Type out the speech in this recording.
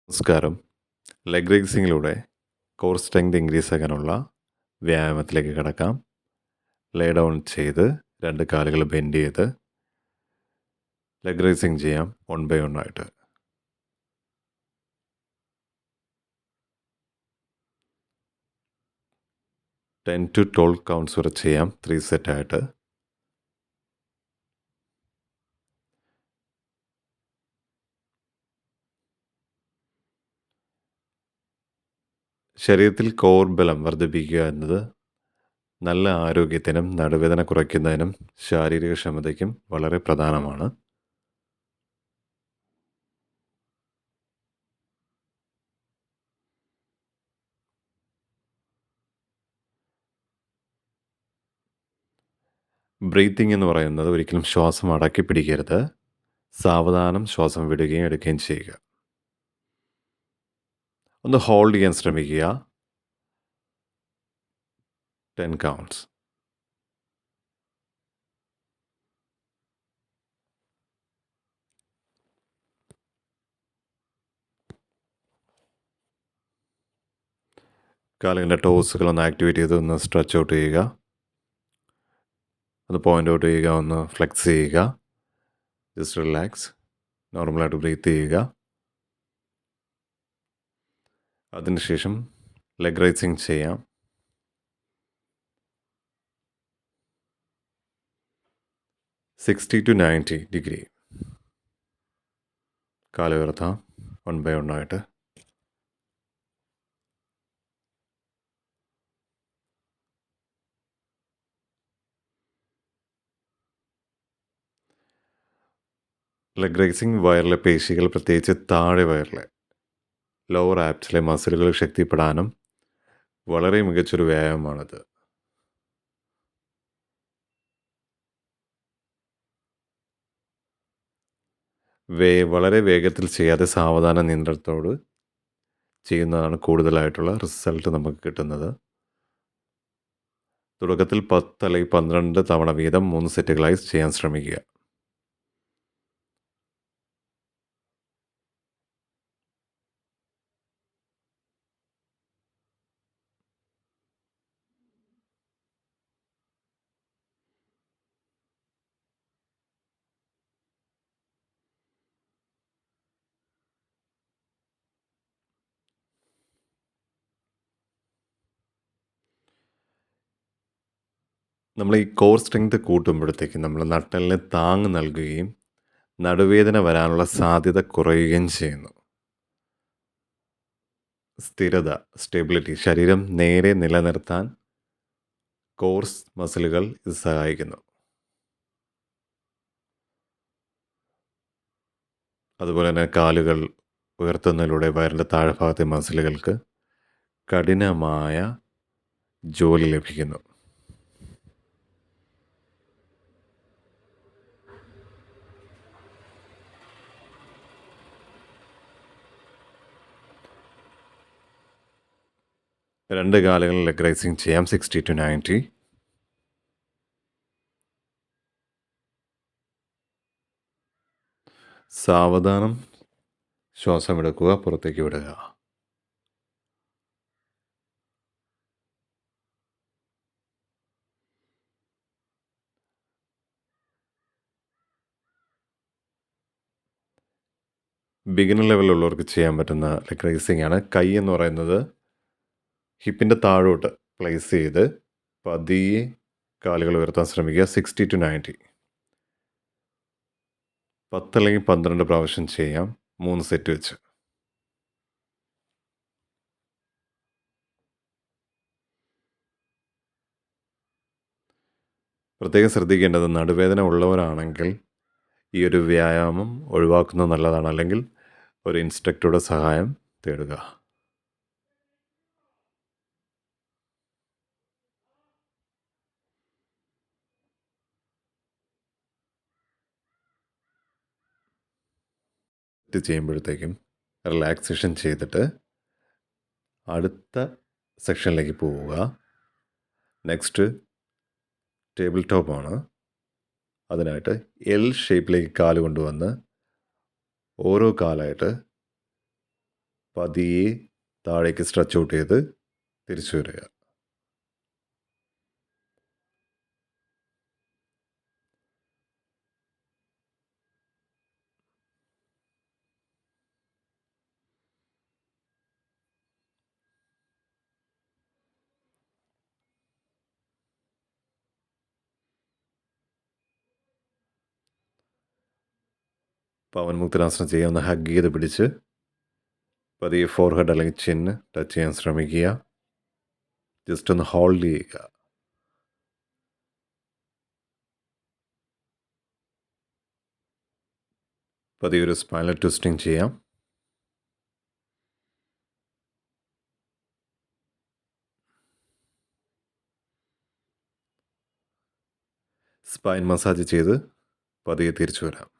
നമസ്കാരം. Leg റേസിങ്ങിലൂടെ core strength increase ആക്കാനുള്ള വ്യായാമത്തിലേക്ക് കിടക്കാം. ലേ ഡൗൺ ചെയ്ത് 2 കാലുകൾ ബെൻഡ് ചെയ്ത് ലെഗ് റേസിങ് ചെയ്യാം 1 by 1 ആയിട്ട്. ടെൻ ടു 12 കൗണ്ട്സ് വരെ ചെയ്യാം 3 സെറ്റായിട്ട്. ശരീരത്തിൽ കോർ ബലം വർദ്ധിപ്പിക്കുക എന്നത് നല്ല ആരോഗ്യത്തിനും നടുവേദന കുറയ്ക്കുന്നതിനും ശാരീരിക ക്ഷമതയ്ക്കും വളരെ പ്രധാനമാണ്. ബ്രീത്തിങ് എന്ന് പറയുന്നത് ഒരിക്കലും ശ്വാസം അടക്കി പിടിക്കരുത്. സാവധാനം ശ്വാസം വിടുകയും എടുക്കുകയും ചെയ്യുക. ഒന്ന് ഹോൾഡ് ചെയ്യാൻ ശ്രമിക്കുക. 10 കൗണ്ട്സ്. കാലുകളുടെ ടോസുകൾ ഒന്ന് ആക്ടിവേറ്റ് ചെയ്ത് ഒന്ന് സ്ട്രെച്ച് ഔട്ട് ചെയ്യുക. ഒന്ന് പോയിൻ്റ് ഔട്ട് ചെയ്യുക, ഒന്ന് ഫ്ലെക്സ് ചെയ്യുക. Just relax. നോർമലായിട്ട് ബ്രീത്ത് ചെയ്യുക. അതിനുശേഷം ലെഗ് റൈസിങ് ചെയ്യാം. $60 to 90 ഡിഗ്രി കാല് ഉയർത്താം 1 by 1 ആയിട്ട്. ലെഗ് റൈസിങ് വയറിലെ പേശികൾ, പ്രത്യേകിച്ച് താഴെ വയറിലെ ലോവർ ആപ്സിലെ മസിലുകൾ ശക്തിപ്പെടാനും വളരെ മികച്ചൊരു വ്യായാമമാണിത്. വളരെ വേഗത്തിൽ ചെയ്യാതെ സാവധാന നിയന്ത്രണത്തോട് ചെയ്യുന്നതാണ് കൂടുതലായിട്ടുള്ള റിസൾട്ട് നമുക്ക് കിട്ടുന്നത്. തുടക്കത്തിൽ 10 അല്ലെങ്കിൽ 12 തവണ വീതം 3 സെറ്റുകളായി ചെയ്യാൻ ശ്രമിക്കുക. നമ്മൾ ഈ കോർ സ്ട്രെങ്ത് കൂട്ടുമ്പോഴത്തേക്കും നമ്മൾ നട്ടെല്ലിന് താങ്ങ് നൽകുകയും നടുവേദന വരാനുള്ള സാധ്യത കുറയുകയും ചെയ്യുന്നു. സ്ഥിരത, സ്റ്റെബിലിറ്റി, ശരീരം നേരെ നിലനിർത്താൻ കോർസ് മസിലുകൾ ഇത് സഹായിക്കുന്നു. അതുപോലെ തന്നെ കാലുകൾ ഉയർത്തുന്നതിലൂടെ വയറിൻ്റെ താഴ്ഭാഗത്തെ മസിലുകൾക്ക് കഠിനമായ ജോലി ലഭിക്കുന്നു. രണ്ട് കാലുകളിൽ ലെഗ് റൈസിങ് ചെയ്യാം 60 to 90. സാവധാനം ശ്വാസം എടുക്കുക, പുറത്തേക്ക് വിടുക. ബിഗിനർ ലെവലിലുള്ളവർക്ക് ചെയ്യാൻ പറ്റുന്ന ലെഗ് റൈസിങ് ആണ്. കൈ എന്ന് പറയുന്നത് ഹിപ്പിൻ്റെ താഴോട്ട് പ്ലേസ് ചെയ്ത് പതിയെ കാലുകൾ ഉയർത്താൻ ശ്രമിക്കുക. 60 to 90. 10 അല്ലെങ്കിൽ 12 പ്രാവശ്യം ചെയ്യാം 3 സെറ്റ് വെച്ച്. പ്രത്യേകം ശ്രദ്ധിക്കേണ്ടത്, നടുവേദന ഉള്ളവരാണെങ്കിൽ ഈ ഒരു വ്യായാമം ഒഴിവാക്കുന്നത് നല്ലതാണ്. അല്ലെങ്കിൽ ഒരു ഇൻസ്ട്രക്ടറുടെ സഹായം തേടുക. ചെയ്യുമ്പോഴത്തേക്കും റിലാക്സേഷൻ ചെയ്തിട്ട് അടുത്ത സെക്ഷനിലേക്ക് പോവുക. നെക്സ്റ്റ് ടേബിൾ ടോപ്പാണ്. അതിനായിട്ട് എൽ ഷേപ്പിലേക്ക് കാല് കൊണ്ടുവന്ന് ഓരോ കാലായിട്ട് പതിയെ താഴേക്ക് സ്ട്രെച്ച് ഔട്ട് ചെയ്ത് തിരിച്ചു വരിക. പവൻ മുക്തനാസനം ചെയ്യാൻ ഒന്ന് ഹഗ് ചെയ്ത് പിടിച്ച് പതിയെ ഫോർഹെഡ് അല്ലെങ്കിൽ ചിന്ന് ടച്ച് ചെയ്യാൻ ശ്രമിക്കുക. ജസ്റ്റ് ഒന്ന് ഹോൾഡ് ചെയ്യുക. പതിയെ ഒരു സ്പൈനൽ ട്വിസ്റ്റിംഗ് ചെയ്യാം. സ്പൈൻ മസാജ് ചെയ്ത് പതിയെ തിരിച്ചു വരാം.